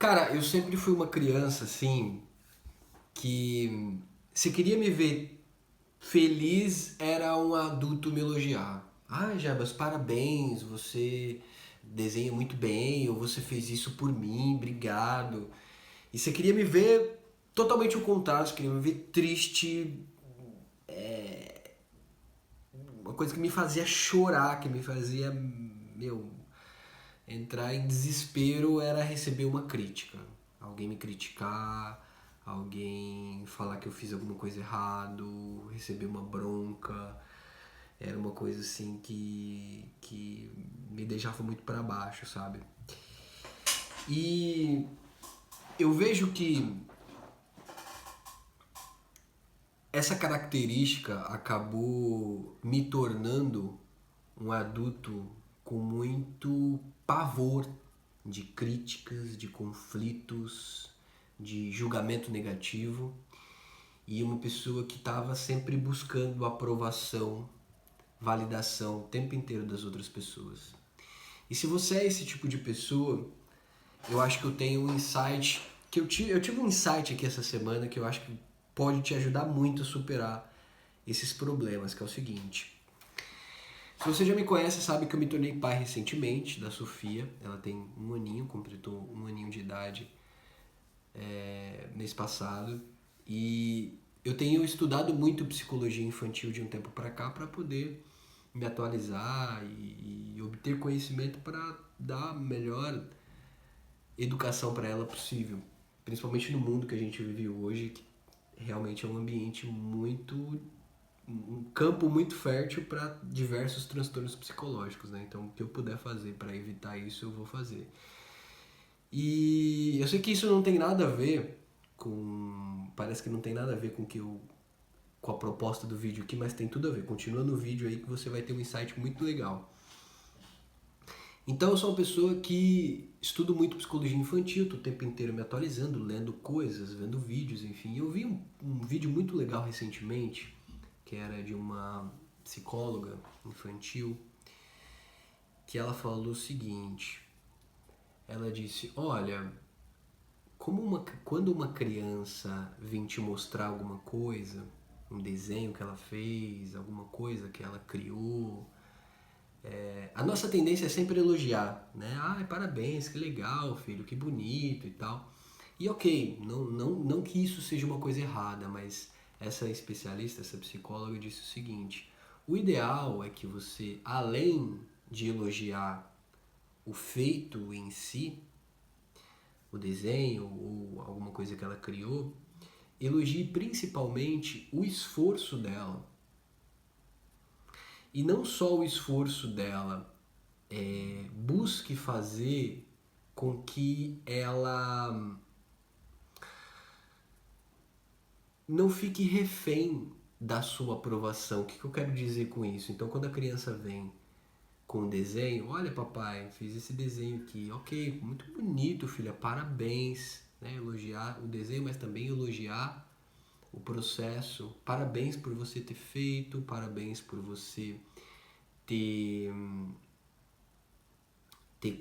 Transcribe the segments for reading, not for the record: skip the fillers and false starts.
Cara, eu sempre fui uma criança, assim, que se queria me ver feliz, era um adulto me elogiar. Ah, Jabas, parabéns, você desenha muito bem, ou você fez isso por mim, obrigado. E você queria me ver totalmente o contrário, você queria me ver triste, uma coisa que me fazia chorar, que me fazia, meu, entrar em desespero era receber uma crítica. Alguém me criticar, alguém falar que eu fiz alguma coisa errado, receber uma bronca. Era uma coisa assim que me deixava muito para baixo, sabe? E eu vejo que essa característica acabou me tornando um adulto com muito pavor de críticas, de conflitos, de julgamento negativo e uma pessoa que estava sempre buscando aprovação, validação o tempo inteiro das outras pessoas. E se você é esse tipo de pessoa, eu acho que eu tenho um insight, que eu tive um insight aqui essa semana que eu acho que pode te ajudar muito a superar esses problemas, que é o seguinte. Se você já me conhece, sabe que eu me tornei pai recentemente da Sofia. Ela tem um aninho, completou um aninho de idade mês passado. E eu tenho estudado muito psicologia infantil de um tempo para cá para poder me atualizar e obter conhecimento para dar a melhor educação para ela possível. Principalmente no mundo que a gente vive hoje, que realmente é um ambiente muito um campo muito fértil para diversos transtornos psicológicos, né? Então, o que eu puder fazer para evitar isso, eu vou fazer. E eu sei que isso não tem nada a ver com, parece que não tem nada a ver com que eu com a proposta do vídeo aqui, mas tem tudo a ver. Continua no vídeo aí que você vai ter um insight muito legal. Então, eu sou uma pessoa que estudo muito psicologia infantil, tô o tempo inteiro me atualizando, lendo coisas, vendo vídeos, enfim. Eu vi um vídeo muito legal recentemente, que era de uma psicóloga infantil, que ela falou o seguinte. Ela disse, olha, quando uma criança vem te mostrar alguma coisa, um desenho que ela fez, alguma coisa que ela criou, a nossa tendência é sempre elogiar, né? Ah, parabéns, que legal, filho, que bonito e tal. E ok, não que isso seja uma coisa errada, mas essa especialista, essa psicóloga disse o seguinte: o ideal é que você, além de elogiar o feito em si, o desenho ou alguma coisa que ela criou, elogie principalmente o esforço dela. E não só o esforço dela, busque fazer com que ela não fique refém da sua aprovação. O que eu quero dizer com isso? Então, quando a criança vem com um desenho, olha papai, fiz esse desenho aqui, ok, muito bonito filha, parabéns, né? Elogiar o desenho, mas também elogiar o processo, parabéns por você ter feito, parabéns por você ter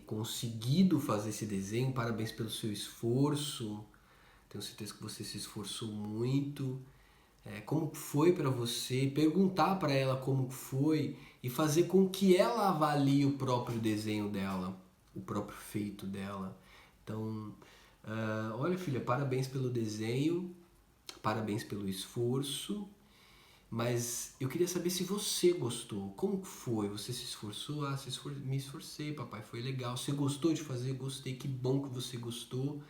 conseguido fazer esse desenho, parabéns pelo seu esforço, tenho certeza que você se esforçou muito. Como foi para você, perguntar para ela como foi e fazer com que ela avalie o próprio desenho dela, o próprio feito dela. Então, olha filha, parabéns pelo desenho, parabéns pelo esforço, mas eu queria saber se você gostou. Como foi? Você se esforçou? Ah, me esforcei, papai, foi legal. Você gostou de fazer? Gostei, que bom que você gostou.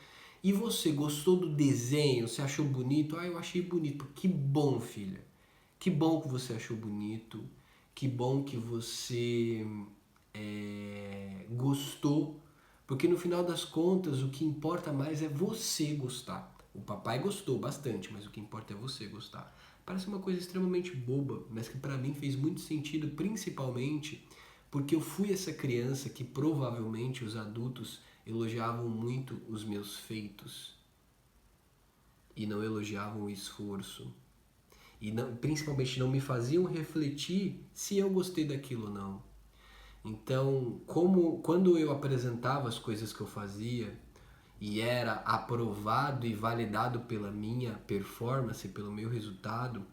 E você gostou do desenho? Você achou bonito? Ah, eu achei bonito. Que bom, filha. Que bom que você achou bonito. Que bom que você gostou. Porque no final das contas, o que importa mais é você gostar. O papai gostou bastante, mas o que importa é você gostar. Parece uma coisa extremamente boba, mas que para mim fez muito sentido, principalmente porque eu fui essa criança que provavelmente os adultos elogiavam muito os meus feitos e não elogiavam o esforço. E não, principalmente não me faziam refletir se eu gostei daquilo ou não. Então, quando eu apresentava as coisas que eu fazia e era aprovado e validado pela minha performance, pelo meu resultado.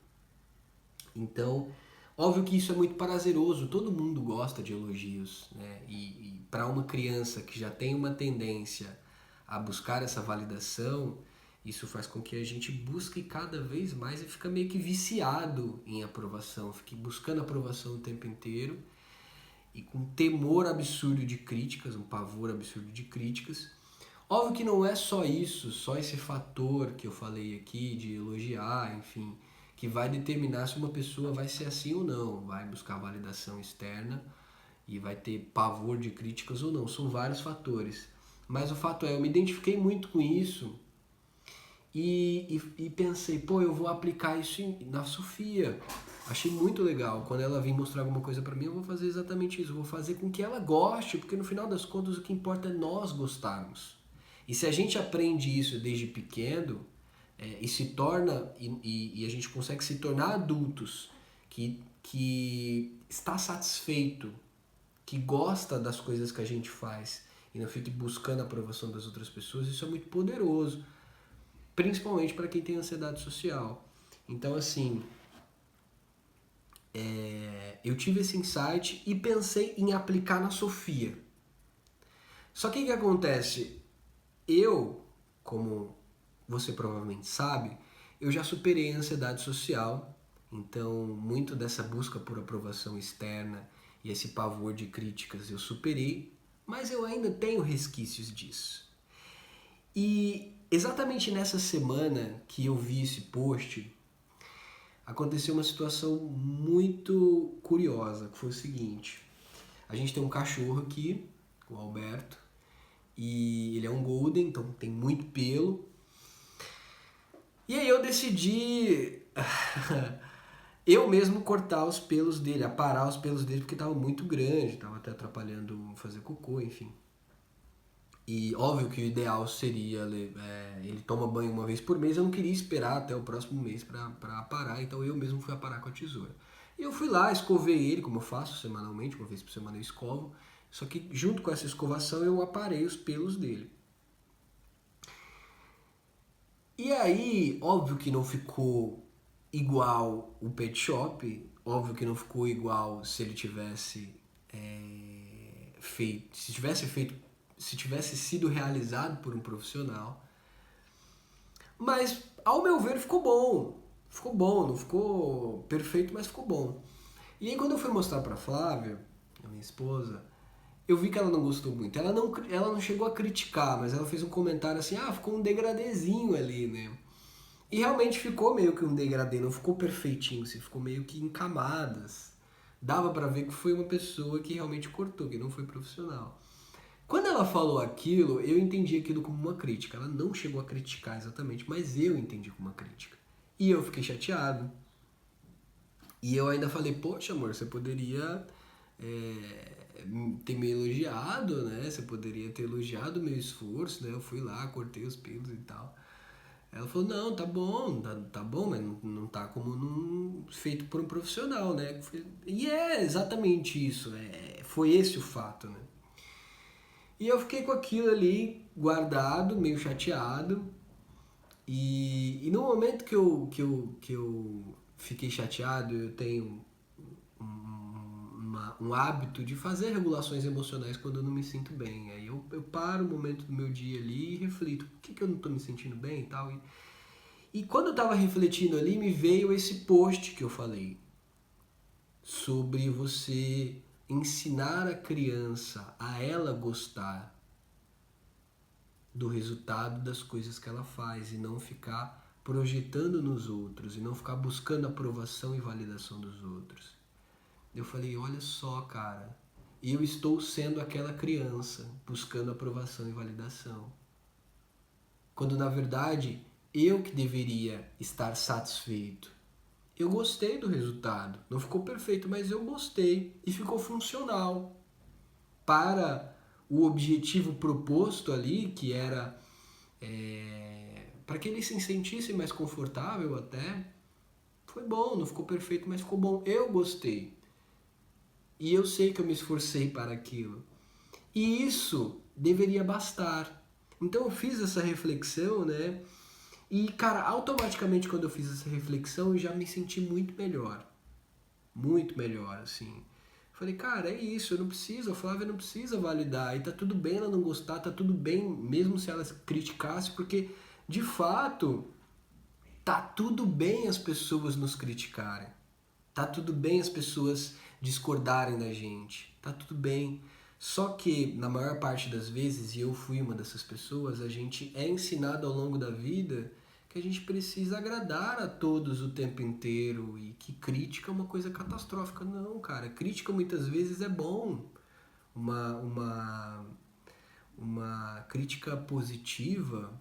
Então, óbvio que isso é muito prazeroso, todo mundo gosta de elogios, né? E para uma criança que já tem uma tendência a buscar essa validação, isso faz com que a gente busque cada vez mais e fica meio que viciado em aprovação, fique buscando aprovação o tempo inteiro e com temor absurdo de críticas, um pavor absurdo de críticas. Óbvio que não é só isso, só esse fator que eu falei aqui de elogiar, enfim, que vai determinar se uma pessoa vai ser assim ou não, vai buscar validação externa e vai ter pavor de críticas ou não. São vários fatores. Mas o fato é, eu me identifiquei muito com isso e pensei, pô, eu vou aplicar isso na Sofia. Achei muito legal. Quando ela vir mostrar alguma coisa pra mim, eu vou fazer exatamente isso. Eu vou fazer com que ela goste, porque no final das contas o que importa é nós gostarmos. E se a gente aprende isso desde pequeno, e se torna, e a gente consegue se tornar adultos que está satisfeito, que gosta das coisas que a gente faz e não fique buscando a aprovação das outras pessoas, isso é muito poderoso, principalmente para quem tem ansiedade social. Então, assim, eu tive esse insight e pensei em aplicar na Sofia. Só que o que acontece? Eu, como você provavelmente sabe, eu já superei a ansiedade social, então muito dessa busca por aprovação externa e esse pavor de críticas eu superei, mas eu ainda tenho resquícios disso. E exatamente nessa semana que eu vi esse post, aconteceu uma situação muito curiosa, que foi o seguinte: a gente tem um cachorro aqui, o Alberto, e ele é um golden, então tem muito pelo. E aí eu decidi eu mesmo cortar os pelos dele, aparar os pelos dele, porque estava muito grande, estava até atrapalhando fazer cocô, enfim. E óbvio que o ideal seria, ele toma banho uma vez por mês, eu não queria esperar até o próximo mês para aparar, então eu mesmo fui aparar com a tesoura. E eu fui lá, escovei ele, como eu faço semanalmente, uma vez por semana eu escovo, só que junto com essa escovação eu aparei os pelos dele. E aí, óbvio que não ficou igual o pet shop, óbvio que não ficou igual se ele tivesse feito, se tivesse sido realizado por um profissional. Mas, ao meu ver, ficou bom. Ficou bom, não ficou perfeito, mas ficou bom. E aí quando eu fui mostrar pra Flávia, a minha esposa, eu vi que ela não gostou muito. Ela não chegou a criticar, mas ela fez um comentário assim, ficou um degradezinho ali, né? E realmente ficou meio que um degradê, não ficou perfeitinho, assim, ficou meio que em camadas. Dava pra ver que foi uma pessoa que realmente cortou, que não foi profissional. Quando ela falou aquilo, eu entendi aquilo como uma crítica. Ela não chegou a criticar exatamente, mas eu entendi como uma crítica. E eu fiquei chateado. E eu ainda falei, poxa amor, você poderia ter me elogiado, né? Você poderia ter elogiado o meu esforço, né? Eu fui lá, cortei os pelos e tal. Ela falou, não, tá bom, tá bom, mas não tá como feito por um profissional, né? E é exatamente isso, foi esse o fato, né? E eu fiquei com aquilo ali guardado, meio chateado. E no momento que eu fiquei chateado, eu tenho um hábito de fazer regulações emocionais quando eu não me sinto bem. Aí eu paro o momento do meu dia ali e reflito, por que eu não tô me sentindo bem e tal. E quando eu tava refletindo ali, me veio esse post que eu falei sobre você ensinar a criança a ela gostar do resultado das coisas que ela faz e não ficar projetando nos outros e não ficar buscando aprovação e validação dos outros. Eu falei, olha só, cara, eu estou sendo aquela criança buscando aprovação e validação. Quando na verdade eu que deveria estar satisfeito. Eu gostei do resultado, não ficou perfeito, mas eu gostei e ficou funcional para o objetivo proposto ali, que era para que ele se sentisse mais confortável até. Foi bom, não ficou perfeito, mas ficou bom. Eu gostei. E eu sei que eu me esforcei para aquilo. E isso deveria bastar. Então eu fiz essa reflexão, né? E, cara, automaticamente quando eu fiz essa reflexão, eu já me senti muito melhor. Muito melhor, assim. Falei, cara, é isso, eu não preciso, a Flávia não precisa validar. E tá tudo bem ela não gostar, tá tudo bem mesmo se ela criticasse, porque, de fato, tá tudo bem as pessoas nos criticarem. Tá tudo bem as pessoas discordarem da gente. Tá tudo bem. Só que, na maior parte das vezes, e eu fui uma dessas pessoas, a gente é ensinado ao longo da vida que a gente precisa agradar a todos o tempo inteiro e que crítica é uma coisa catastrófica. Não, cara. Crítica muitas vezes é bom. Uma, uma, uma crítica positiva,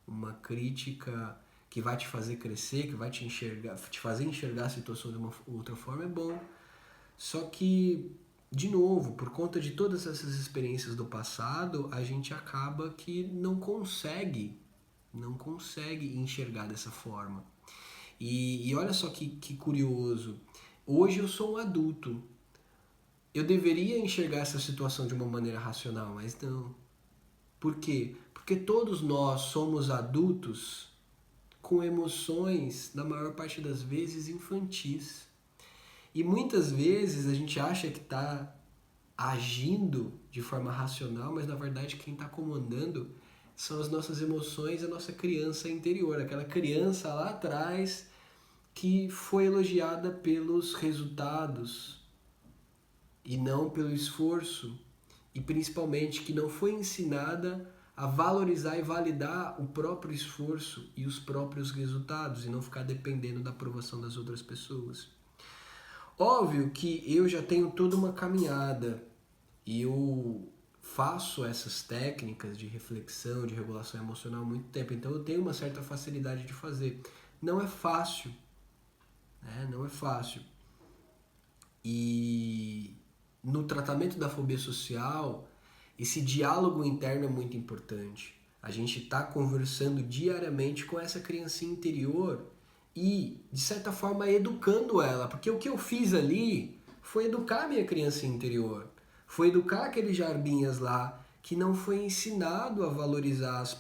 uma crítica que vai te fazer crescer, que vai te enxergar, te fazer enxergar a situação de uma outra forma é bom. Só que, de novo, por conta de todas essas experiências do passado, a gente acaba que não consegue enxergar dessa forma. E olha só que curioso. Hoje eu sou um adulto. Eu deveria enxergar essa situação de uma maneira racional, mas não. Por quê? Porque todos nós somos adultos com emoções, na maior parte das vezes, infantis. E muitas vezes a gente acha que está agindo de forma racional, mas na verdade quem está comandando são as nossas emoções, a nossa criança interior, aquela criança lá atrás que foi elogiada pelos resultados e não pelo esforço, e principalmente que não foi ensinada a valorizar e validar o próprio esforço e os próprios resultados e não ficar dependendo da aprovação das outras pessoas. Óbvio que eu já tenho toda uma caminhada e eu faço essas técnicas de reflexão, de regulação emocional há muito tempo, então eu tenho uma certa facilidade de fazer. Não é fácil, né? Não é fácil. E no tratamento da fobia social, esse diálogo interno é muito importante. A gente está conversando diariamente com essa criancinha interior e, de certa forma, educando ela. Porque o que eu fiz ali foi educar a minha criança interior. Foi educar aqueles jarbinhas lá que não foi ensinado a valorizar os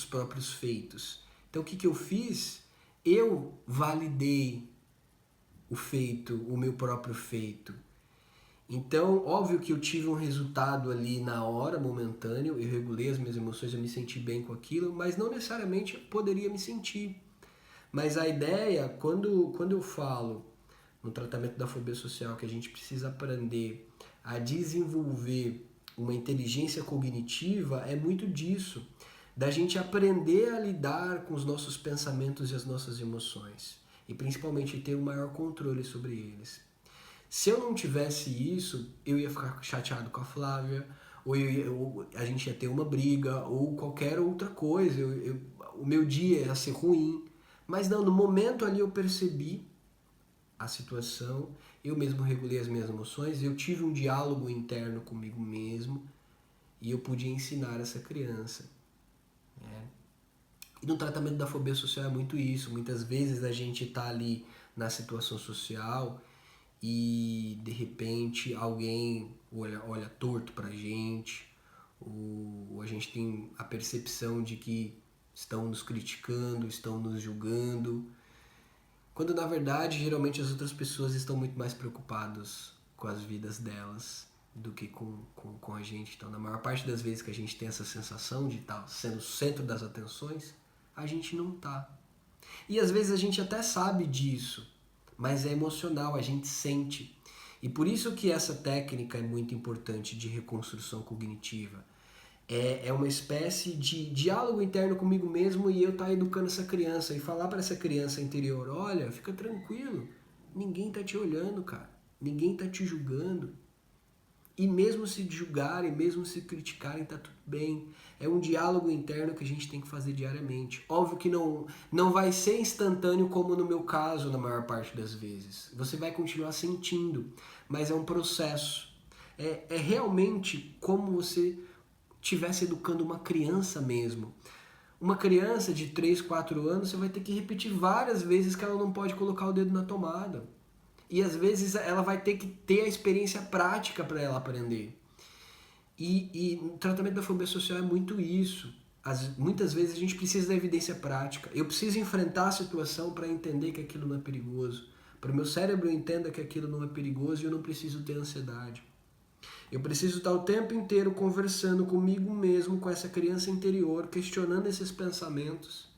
próprios feitos. Então, o que eu fiz? Eu validei o feito, o meu próprio feito. Então, óbvio que eu tive um resultado ali na hora, momentâneo, eu regulei as minhas emoções, eu me senti bem com aquilo, mas não necessariamente eu poderia me sentir. Mas a ideia, quando eu falo no tratamento da fobia social que a gente precisa aprender a desenvolver uma inteligência cognitiva, é muito disso, da gente aprender a lidar com os nossos pensamentos e as nossas emoções, e principalmente ter um maior controle sobre eles. Se eu não tivesse isso, eu ia ficar chateado com a Flávia, ou a gente ia ter uma briga, ou qualquer outra coisa, o meu dia ia ser ruim. Mas não, no momento ali eu percebi a situação, eu mesmo regulei as minhas emoções, eu tive um diálogo interno comigo mesmo, e eu podia ensinar essa criança. Né? E no tratamento da fobia social é muito isso, muitas vezes a gente está ali na situação social e de repente alguém olha torto pra gente, ou a gente tem a percepção de que estão nos criticando, estão nos julgando, quando na verdade geralmente as outras pessoas estão muito mais preocupadas com as vidas delas do que com a gente. Então, na maior parte das vezes que a gente tem essa sensação de estar sendo o centro das atenções, a gente não tá. E às vezes a gente até sabe disso, mas é emocional, a gente sente. E por isso que essa técnica é muito importante de reconstrução cognitiva. É uma espécie de diálogo interno comigo mesmo e eu estar educando essa criança e falar para essa criança interior, olha, fica tranquilo, ninguém tá te olhando, cara, ninguém tá te julgando. E mesmo se julgarem, mesmo se criticarem, tá tudo bem. É um diálogo interno que a gente tem que fazer diariamente. Óbvio que não vai ser instantâneo como no meu caso, na maior parte das vezes. Você vai continuar sentindo, mas é um processo. É realmente como você estivesse educando uma criança mesmo. Uma criança de 3, 4 anos, você vai ter que repetir várias vezes que ela não pode colocar o dedo na tomada. E às vezes ela vai ter que ter a experiência prática para ela aprender. E o tratamento da fobia social é muito isso. Muitas vezes a gente precisa da evidência prática. Eu preciso enfrentar a situação para entender que aquilo não é perigoso. Para o meu cérebro entenda que aquilo não é perigoso e eu não preciso ter ansiedade. Eu preciso estar o tempo inteiro conversando comigo mesmo, com essa criança interior, questionando esses pensamentos,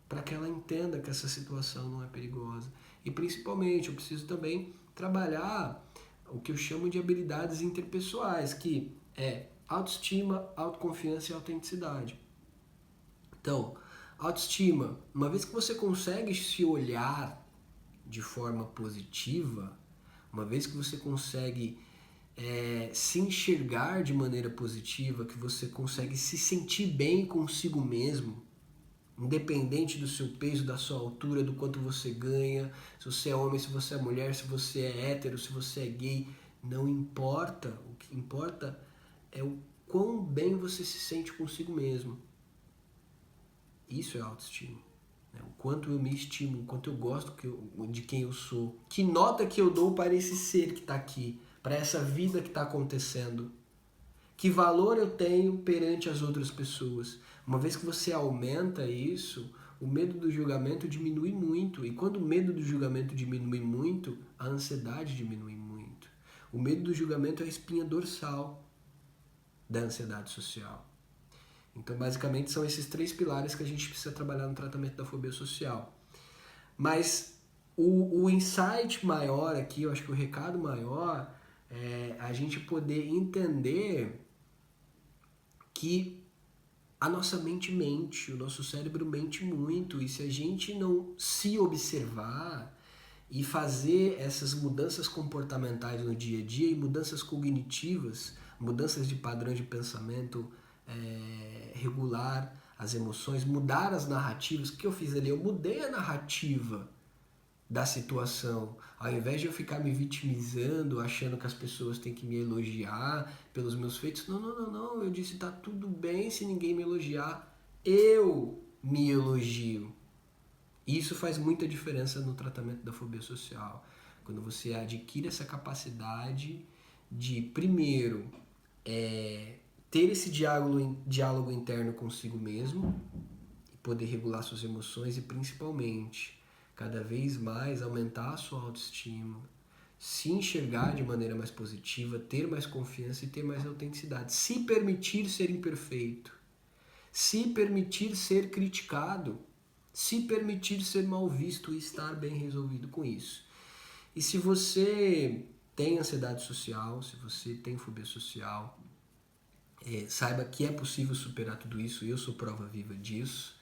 para que ela entenda que essa situação não é perigosa. E principalmente, eu preciso também trabalhar o que eu chamo de habilidades interpessoais, que é autoestima, autoconfiança e autenticidade. Então, autoestima, uma vez que você consegue se olhar de forma positiva, uma vez que você consegue se enxergar de maneira positiva, que você consegue se sentir bem consigo mesmo, independente do seu peso, da sua altura, do quanto você ganha, se você é homem, se você é mulher, se você é hétero, se você é gay, não importa. O que importa é o quão bem você se sente consigo mesmo. Isso é autoestima. O quanto eu me estimo, o quanto eu gosto de quem eu sou. Que nota que eu dou para esse ser que está aqui, para essa vida que está acontecendo. Que valor eu tenho perante as outras pessoas. Uma vez que você aumenta isso, o medo do julgamento diminui muito. E quando o medo do julgamento diminui muito, a ansiedade diminui muito. O medo do julgamento é a espinha dorsal da ansiedade social. Então, basicamente, são esses 3 pilares que a gente precisa trabalhar no tratamento da fobia social. Mas o insight maior aqui, eu acho que o recado maior é a gente poder entender que a nossa mente mente, o nosso cérebro mente muito, e se a gente não se observar e fazer essas mudanças comportamentais no dia a dia e mudanças cognitivas, mudanças de padrão de pensamento, regular as emoções, mudar as narrativas. O que eu fiz ali? Eu mudei a narrativa da situação. Ao invés de eu ficar me vitimizando, achando que as pessoas têm que me elogiar pelos meus feitos, não. Eu disse, tá tudo bem se ninguém me elogiar. Eu me elogio. Isso faz muita diferença no tratamento da fobia social. Quando você adquire essa capacidade de, primeiro, ter esse diálogo interno consigo mesmo, e poder regular suas emoções e, principalmente, cada vez mais aumentar a sua autoestima, se enxergar de maneira mais positiva, ter mais confiança e ter mais autenticidade. Se permitir ser imperfeito, se permitir ser criticado, se permitir ser mal visto e estar bem resolvido com isso. E se você tem ansiedade social, se você tem fobia social, saiba que é possível superar tudo isso. Eu sou prova viva disso.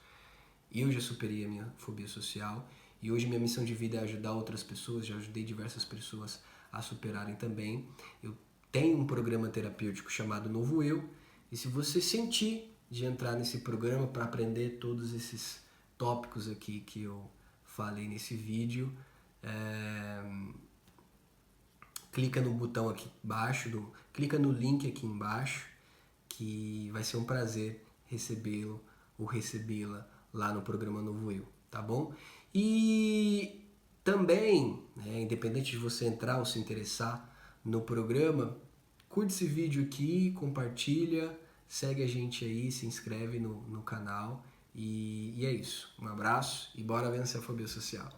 Eu já superei a minha fobia social e hoje minha missão de vida é ajudar outras pessoas. Já ajudei diversas pessoas a superarem também. Eu tenho um programa terapêutico chamado Novo Eu, e se você sentir de entrar nesse programa para aprender todos esses tópicos aqui que eu falei nesse vídeo, clica no botão aqui embaixo, clica no link aqui embaixo, que vai ser um prazer recebê-lo ou recebê-la lá no programa Novo Eu, tá bom? E também, independente de você entrar ou se interessar no programa, curte esse vídeo aqui, compartilha, segue a gente aí, se inscreve no canal e é isso. Um abraço e bora vencer a fobia social.